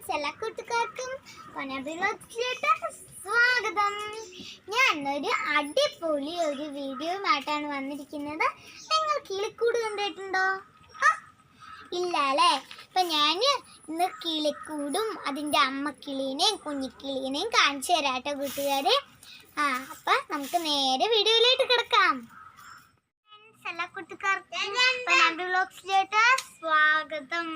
Friends, എല്ലാ കൂട്ടുകാർക്കും സ്വാഗതം. ഞാൻ ഒരു അടിപൊളി വീഡിയോയുമായിട്ടാണ് വന്നിരിക്കുന്നത്. നിങ്ങൾ കിളിക്കൂട് കണ്ടിട്ടുണ്ടോ? ഇല്ല അല്ലേ? അപ്പം ഞാൻ ഇന്ന് കിളിക്കൂടും അതിൻ്റെ അമ്മക്കിളീനെയും കുഞ്ഞിക്കിളീനെയും കാണിച്ചു തരാട്ടോ കൂട്ടുകാരെ. അപ്പം നമുക്ക് നേരെ വീഡിയോയിലേക്ക് കിടക്കാം. എല്ലാ കൂട്ടുകാർക്കും സ്വാഗതം.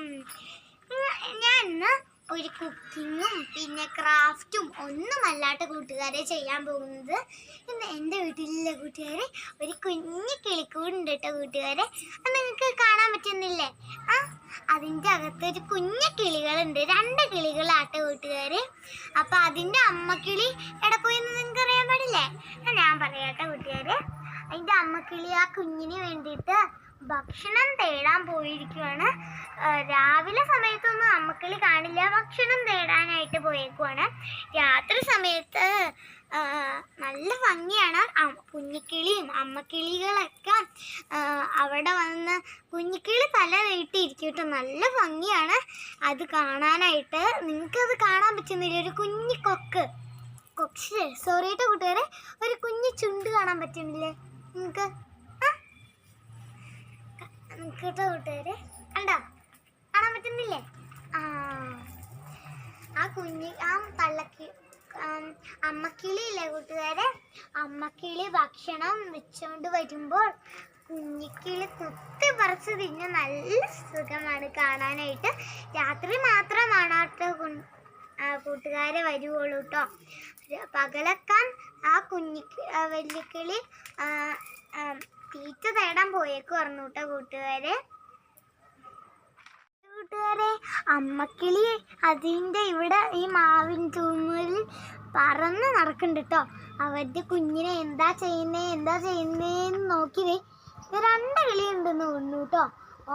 ഞാൻ ഇന്ന് ഒരു കുക്കിങ്ങും പിന്നെ ക്രാഫ്റ്റും ഒന്നുമല്ലാത്ത കൂട്ടുകാരെ ചെയ്യാൻ പോകുന്നത്. ഇന്ന് എൻ്റെ വീട്ടിലെ കൂട്ടുകാരെ ഒരു കുഞ്ഞു കിളിക്കൂടുണ്ട് കേട്ടോ കൂട്ടുകാരെ. അത് നിങ്ങൾക്ക് കാണാൻ പറ്റുന്നില്ലേ? അതിൻ്റെ അകത്ത് ഒരു കുഞ്ഞു കിളികളുണ്ട്, 2 കിളികളാട്ടോ കൂട്ടുകാരെ. അപ്പം അതിൻ്റെ അമ്മക്കിളി എവിടെ പോയെന്ന് നിങ്ങൾക്ക് അറിയാൻ പാടില്ലേ? ഞാൻ പറയാട്ടോ കൂട്ടുകാരെ. അതിൻ്റെ അമ്മക്കിളി ആ കുഞ്ഞിന് വേണ്ടിയിട്ട് ഭക്ഷണം തേടാൻ പോയിരിക്കുവാണ്. രാവിലെ സമയത്തൊന്നും അമ്മക്കിളി കാണില്ല, ഭക്ഷണം തേടാനായിട്ട് പോയേക്കുവാണ്. രാത്രി സമയത്ത് നല്ല ഭംഗിയാണ്. കുഞ്ഞിക്കിളിയും അമ്മക്കിളികളൊക്കെ അവിടെ വന്ന് കുഞ്ഞിക്കിളി തല നീട്ടിയിരിക്കും കേട്ടോ. നല്ല ഭംഗിയാണ് അത് കാണാനായിട്ട്. നിങ്ങൾക്കത് കാണാൻ പറ്റുന്നില്ല? ഒരു കുഞ്ഞി സോറി കേട്ടോ കൂട്ടുകാരെ, ഒരു കുഞ്ഞു ചുണ്ട് കാണാൻ പറ്റുന്നില്ലേ നിങ്ങൾക്ക്? കേട്ടോ കൂട്ടുകാരെ, കണ്ടോ? കാണാൻ പറ്റുന്നില്ലേ? ആ അമ്മക്കിളി ഇല്ലേ കൂട്ടുകാരെ, അമ്മക്കിളി ഭക്ഷണം വെച്ചോണ്ട് വരുമ്പോൾ കുഞ്ഞിക്കിളി കുത്തി പറിച്ച് തിന്ന് നല്ല സുഖമാണ് കാണാനായിട്ട്. രാത്രി മാത്രമാണ് കൂട്ടുകാരെ വരുവുള്ളൂ കേട്ടോ. പകലൊക്കെ ആ വലിയക്കിളി തീറ്റ തേടാൻ പോയേക്ക് പറഞ്ഞു കേട്ടോ കൂട്ടുകാരെ. അമ്മക്കിളി അതിൻ്റെ ഇവിടെ ഈ മാവിൻ തൂങ്ങലിൽ പറന്ന് നടക്കുന്നുണ്ട് കേട്ടോ. അവരുടെ കുഞ്ഞിനെ എന്താ ചെയ്യുന്നേന്ന് നോക്കിയേ. 2 കിളി ഉണ്ടെന്ന് തോന്നുന്നു കേട്ടോ.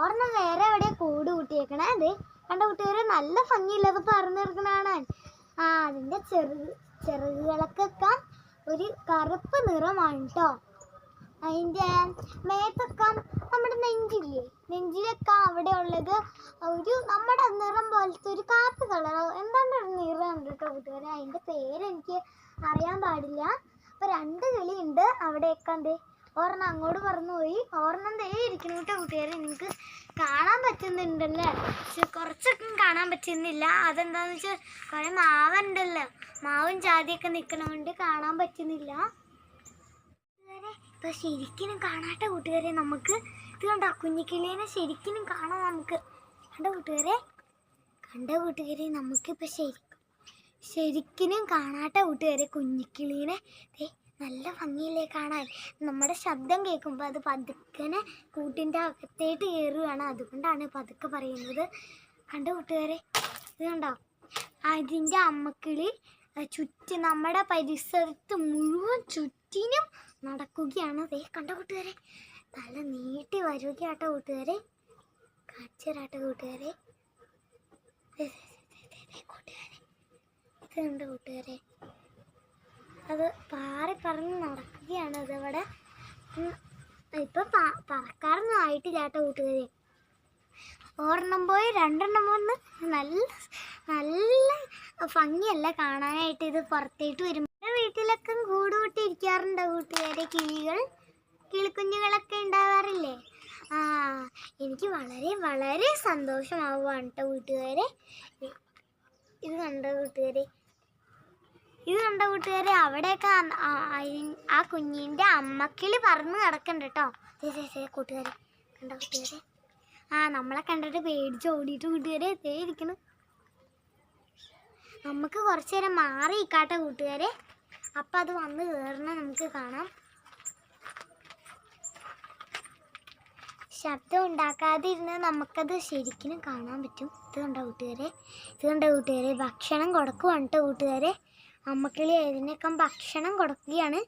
ഒരെണ്ണം വേറെ എവിടെ കൂട് കൂട്ടിയേക്കണേ. അതെ കണ്ട കൂട്ടുകാരെ, നല്ല ഭംഗിയില്ലത് പറന്ന് കിടക്കണാണ്. അതിൻ്റെ ചെറുകളൊക്കെ ഒരു കറുപ്പ് നിറമാണ് കേട്ടോ. അതിൻ്റെ മേത്തൊക്കെ നമ്മുടെ നെഞ്ചിലൊക്കെ അവിടെ ഉള്ളത് ഒരു നമ്മുടെ നിറം പോലത്തെ ഒരു കാപ്പി കളർ എന്താണ്ട് ഒരു നിറം ഉണ്ട് കേട്ടോ കൂട്ടുകാരെ. അതിൻ്റെ പേരെനിക്ക് അറിയാൻ പാടില്ല. അപ്പോൾ 2 കിളിയുണ്ട് അവിടെയൊക്കെ. ഉണ്ട് ഒരെണ്ണം അങ്ങോട്ട് പറന്നു പോയി, ഒരെണ്ണം ഇരിക്കുന്നു കേട്ടോ കൂട്ടുകാരെ. നിങ്ങൾക്ക് കാണാൻ പറ്റുന്നുണ്ടല്ലേ? കുറച്ചൊക്കെ കാണാൻ പറ്റുന്നില്ല. അതെന്താണെന്ന് വെച്ചാൽ കുറേ മാവുണ്ടല്ലോ, മാവും ജാതിയൊക്കെ നിൽക്കണോണ്ട് കാണാൻ പറ്റുന്നില്ല. ഇപ്പൊ ശരിക്കും കാണാട്ടെ കൂട്ടുകാരെ. നമുക്ക് ഇത് കണ്ടോ, കുഞ്ഞിക്കിളീനെ ശരിക്കും കാണാം നമുക്ക്. കണ്ട കൂട്ടുകാരെ, നമുക്കിപ്പോൾ ശരിക്കും കാണാട്ടെ കൂട്ടുകാരെ കുഞ്ഞിക്കിളീനെ. നല്ല ഭംഗിയില്ലേ കാണാൻ? നമ്മുടെ ശബ്ദം കേൾക്കുമ്പോൾ അത് പതുക്കനെ കൂട്ടിൻ്റെ അകത്തേട്ട് കയറുകയാണ്. അതുകൊണ്ടാണ് പതുക്കെ പറയുന്നത്. കണ്ട കൂട്ടുകാരെ, ഇത് കണ്ടോ, അതിൻ്റെ അമ്മക്കിളി നമ്മുടെ പരിസരത്ത് മുഴുവൻ ചുറ്റിനും നടക്കുകയാണ്. കണ്ട കൂട്ടുകാരെ, തല നീട്ടി വരികയാട്ടോ കൂട്ടുകാരെ. കാണിച്ചരാട്ടോ കൂട്ടുകാരെ. ഇത് കണ്ട കൂട്ടുകാരെ, അത് പറന്ന് നടക്കുകയാണ്. അതവിടെ ഇപ്പം പറക്കാറൊന്നും ആയിട്ടില്ല കേട്ടോ കൂട്ടുകാരെ. 1 പോയി 2 വന്ന് നല്ല ഭംഗിയല്ല കാണാനായിട്ട്. ഇത് പുറത്തേട്ട് വരും. വീട്ടിലൊക്കെ കൂട് കൂട്ടിയിരിക്കാറുണ്ടോ കൂട്ടുകാരെ? കിളിക്കുഞ്ഞുങ്ങളൊക്കെ ഉണ്ടാവാറില്ലേ? എനിക്ക് വളരെ വളരെ സന്തോഷമാവുകയാണ് കേട്ടോ കൂട്ടുകാരെ. ഇത് കണ്ടോ കൂട്ടുകാരെ, അവിടെയൊക്കെ ആ കുഞ്ഞിൻ്റെ അമ്മക്കിളി പറന്ന് കിടക്കണ്ട കേട്ടോ. കൂട്ടുകാരെ കണ്ടോ കൂട്ടുകാരെ? നമ്മളെ കണ്ടിട്ട് പേടിച്ച് ഓടിയിട്ട് കൂട്ടുകാരെ ഇരിക്കണം. നമുക്ക് കുറച്ച് നേരം മാറി നിൽക്കാട്ടെ കൂട്ടുകാരെ. അപ്പം അത് വന്ന് കയറണം നമുക്ക് കാണാം. ശബ്ദം ഉണ്ടാക്കാതിരുന്ന് നമുക്കത് ശരിക്കും കാണാൻ പറ്റും. ഇത് കണ്ടോ കൂട്ടുകാരെ, ഭക്ഷണം കൊടുക്കുവാണ് കേട്ടോ കൂട്ടുകാരെ. അമ്മക്കിളി അതിനൊക്കെ ഭക്ഷണം കൊടുക്കുകയാണ്.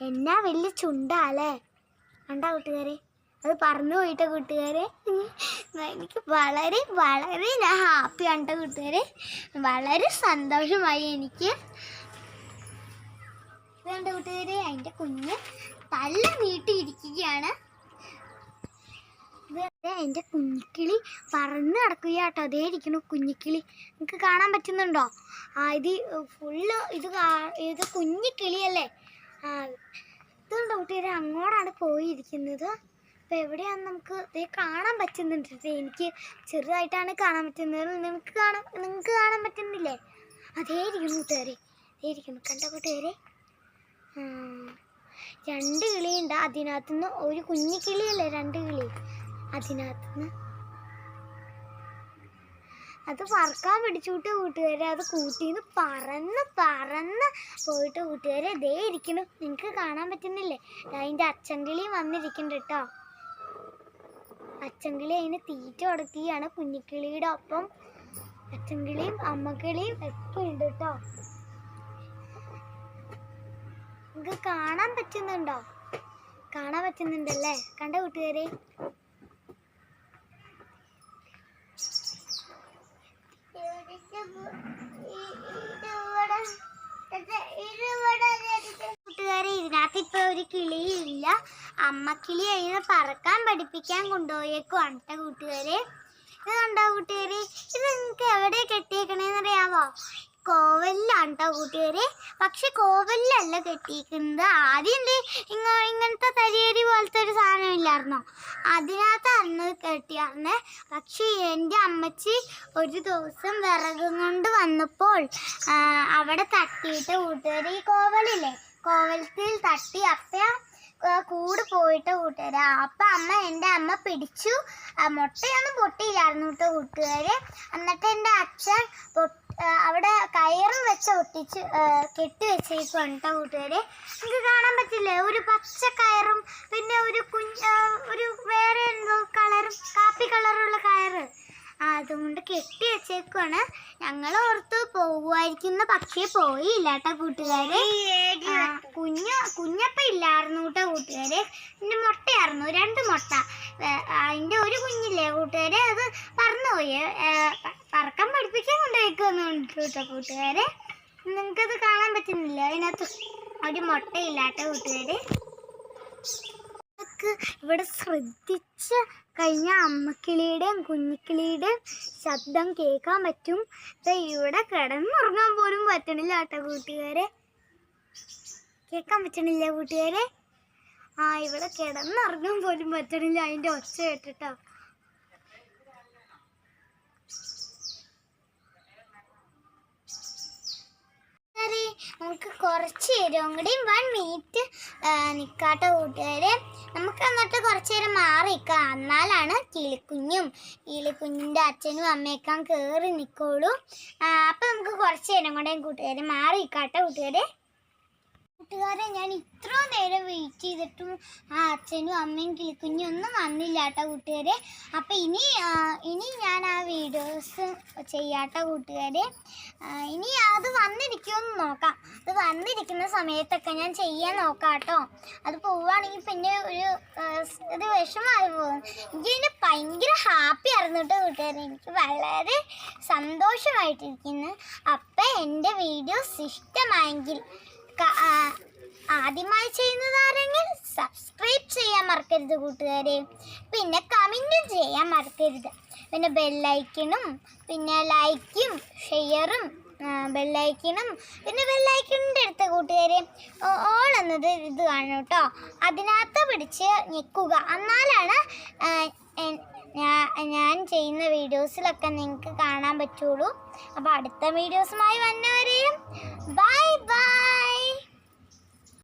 എന്നാ വലിയ ചുണ്ടാല്ലേ? കണ്ടോ കൂട്ടുകാരെ, അത് പറന്നു പോയിട്ടോ കൂട്ടുകാരെ. എനിക്ക് വളരെ വളരെ ഞാൻ ഹാപ്പിയാണ് കേട്ടോ കൂട്ടുകാരെ. വളരെ സന്തോഷമായി എനിക്ക്. ഇത് കണ്ട കൂട്ടുകാരെ, അതിൻ്റെ കുഞ്ഞ് തല നീട്ടിയിരിക്കുകയാണ്. എൻ്റെ കുഞ്ഞിക്കിളി പറന്ന് നടക്കുക കേട്ടോ. അതേ ഇരിക്കണു കുഞ്ഞിക്കിളി. നിങ്ങൾക്ക് കാണാൻ പറ്റുന്നുണ്ടോ? ഇത് ഫുള്ള് ഇത് കുഞ്ഞിക്കിളിയല്ലേ. ഇതുണ്ടോ കൂട്ടുകാരെ, അങ്ങോട്ടാണ് പോയിരിക്കുന്നത്. അപ്പോൾ എവിടെയാണെന്ന് നമുക്ക് ഇതേ കാണാൻ പറ്റുന്നുണ്ട്. എനിക്ക് ചെറുതായിട്ടാണ് കാണാൻ പറ്റുന്നത്. നിങ്ങൾക്ക് കാണാൻ പറ്റുന്നില്ലേ? അതേ ഇരിക്കുന്നു കൂട്ടുകാരെ, അതേ ഇരിക്കുന്നു. കണ്ട കൂട്ടുകാരെ, 2 കിളിയുണ്ട്. അതിനകത്തുനിന്ന് ഒരു കുഞ്ഞിക്കിളിയല്ലേ 2 കിളി. അതിനകത്തുനിന്ന് അത് പറക്കാൻ പിടിച്ചുവിട്ട് കൂട്ടുകാരെ, അത് കൂട്ടിന്ന് പറന്ന് പോയിട്ട് കൂട്ടുകാരെ ദേ ഇരിക്കുന്നു. നിങ്ങൾക്ക് കാണാൻ പറ്റുന്നില്ലേ? അതിൻ്റെ അച്ചൻകിളി വന്നിരിക്കുന്നുണ്ട് കേട്ടോ. അച്ചൻകിളി അതിന് തീറ്റ കൊടുക്കുകയാണ്. കുഞ്ഞിക്കിളിയുടെ ഒപ്പം അച്ചൻകിളിയും അമ്മക്കിളിയും ഒക്കെ ഉണ്ട് കേട്ടോ. നിങ്ങൾക്ക് കാണാൻ പറ്റുന്നുണ്ടോ? കാണാൻ പറ്റുന്നുണ്ടല്ലേ? കണ്ട കൂട്ടുകാരെ, കൂട്ടുകാരെ, ഇതിനകത്ത് ഇപ്പൊ ഒരു കിളിയില്ല. അമ്മക്കിളി അതിനെ പറക്കാൻ പഠിപ്പിക്കാൻ കൊണ്ടുപോയേക്കുവാണ് കേട്ടോ കൂട്ടുകാരെ. ഇത് കണ്ടോ കൂട്ടുകാരെ, ഇത് നിങ്ങൾക്ക് എവിടെ കെട്ടിയേക്കണേന്നറിയാവോ? കോവലിലാണ് കേട്ടോ കൂട്ടുകാരെ. പക്ഷെ കോവലിലല്ല കെട്ടിയിരിക്കുന്നത്. ആദ്യം ഇങ്ങനത്തെ തരിയരി പോലത്തെ ഒരു സാധനം ഇല്ലായിരുന്നോ, അതിനകത്തായിരുന്നു കെട്ടിയായിരുന്നേ. പക്ഷെ എൻ്റെ അമ്മച്ചി ഒരു ദിവസം വിറകും കൊണ്ട് വന്നപ്പോൾ അവിടെ തട്ടിയിട്ട് കൂട്ടുകാരെ, ഈ കോവലില്ലേ, കോവലത്തിൽ തട്ടി അപ്പം കൂട് പോയിട്ട് കൂട്ടുകാരെ. അപ്പം എൻ്റെ അമ്മ പിടിച്ചു. മുട്ടയൊന്നും പൊട്ടിയില്ലായിരുന്നു കേട്ടോ കൂട്ടുകാരെ. എന്നിട്ട് എൻ്റെ അച്ഛൻ അവിടെ കയറും വെച്ച് കെട്ടി വെച്ചേക്കുവാണ് കേട്ടോ കൂട്ടുകാരെ. നിങ്ങൾക്ക് കാണാൻ പറ്റില്ലേ? ഒരു പച്ച കയറും പിന്നെ ഒരു വേറെ എന്തോ കളറും, കാപ്പി കളറുള്ള കയറ്, അതുകൊണ്ട് കെട്ടി വെച്ചേക്കുവാണ്. ഞങ്ങൾ ഓർത്ത് പോകുമായിരിക്കുന്ന, പക്ഷേ പോയില്ല കേട്ടോ കൂട്ടുകാരെ. കുഞ്ഞപ്പം ഇല്ലായിരുന്നു കേട്ടോ കൂട്ടുകാരെ. പിന്നെ മുട്ടയായിരുന്നു, 2 മുട്ട. അതിൻ്റെ ഒരു കുഞ്ഞില്ലേ കൂട്ടുകാരെ, അത് പറന്നുപോയി. പറക്കാൻ പഠിപ്പിക്കാൻ കൊണ്ടുപോയിക്കുന്നുണ്ട് കേട്ടോ കൂട്ടുകാരെ. നിങ്ങൾക്കത് കാണാൻ പറ്റുന്നില്ല? അതിനകത്ത് ഒരു മുട്ടയില്ല കേട്ടോ കൂട്ടുകാരെ. ഇവിടെ ശ്രദ്ധിച്ച് കഴിഞ്ഞാൽ അമ്മക്കിളിയുടെയും കുഞ്ഞിക്കിളിയുടെയും ശബ്ദം കേൾക്കാൻ പറ്റും. ഇവിടെ കിടന്നുറങ്ങാൻ പോലും പറ്റണില്ല കേട്ടോ കൂട്ടുകാരെ. കേൾക്കാൻ പറ്റണില്ല കൂട്ടുകാരെ? ഇവിടെ കിടന്നുറങ്ങാൻ പോലും പറ്റണില്ല അതിൻ്റെ ഒച്ച കേട്ടിട്ടോ. നമുക്ക് കുറച്ച് നേരം കൂടി 1 മിനിറ്റ് നിൽക്കാട്ടോ കൂട്ടുകാരെ. നമുക്ക് എന്നിട്ട് കുറച്ച് നേരം മാറി നിൽക്കാം. എന്നാലാണ് കിളിക്കുഞ്ഞിൻ്റെ അച്ഛനും അമ്മയൊക്കെ കയറി നിൽക്കുള്ളൂ. അപ്പം നമുക്ക് കുറച്ച് നേരം കൂടെ കൂട്ടുകാരെ മാറി നിൽക്കാട്ടോ കൂട്ടുകാരെ. ഞാൻ ഇത്ര നേരം വെയിറ്റ് ചെയ്തിട്ടും അച്ഛനും അമ്മയും കിളിക്കുഞ്ഞും ഒന്നും വന്നില്ല കേട്ടോ കൂട്ടുകാരെ. അപ്പം ഇനി ഞാൻ ആ വീഡിയോസ് ചെയ്യാട്ടോ കൂട്ടുകാരെ. ഇനി അത് വന്നിരിക്കുമെന്ന് നോക്കാം. അത് വന്നിരിക്കുന്ന സമയത്തൊക്കെ ഞാൻ ചെയ്യാൻ നോക്കാം കേട്ടോ. അത് പോവുകയാണെങ്കിൽ പിന്നെ ഒരു വിഷമമായി പോകും. എനിക്കിതിന് ഭയങ്കര ഹാപ്പി ആയിരുന്നു കേട്ടോ കൂട്ടുകാരെ. എനിക്ക് വളരെ സന്തോഷമായിട്ടിരിക്കുന്നു. അപ്പം എൻ്റെ വീഡിയോസ് ഇഷ്ടമായെങ്കിൽ ആദ്യമായി ചെയ്യുന്നതാരെങ്കിൽ സബ്സ്ക്രൈബ് ചെയ്യാൻ മറക്കരുത് കൂട്ടുകാരെ. പിന്നെ കമൻറ്റും ചെയ്യാൻ മറക്കരുത്. പിന്നെ ബെല്ലൈക്കണും പിന്നെ ലൈക്കും ഷെയറും ബെല്ലൈക്കണും പിന്നെ ബെല്ലൈക്കണിൻ്റെ അടുത്ത കൂട്ടുകാരെ ഓൾ എന്നത് ഇത് കാണും കേട്ടോ. അതിനകത്ത് പിടിച്ച് ഞെക്കുക. എന്നാലാണ് ഞാൻ ചെയ്യുന്ന വീഡിയോസിലൊക്കെ നിങ്ങൾക്ക് കാണാൻ പറ്റുള്ളൂ. അപ്പോൾ അടുത്ത വീഡിയോസുമായി വന്നവരെയും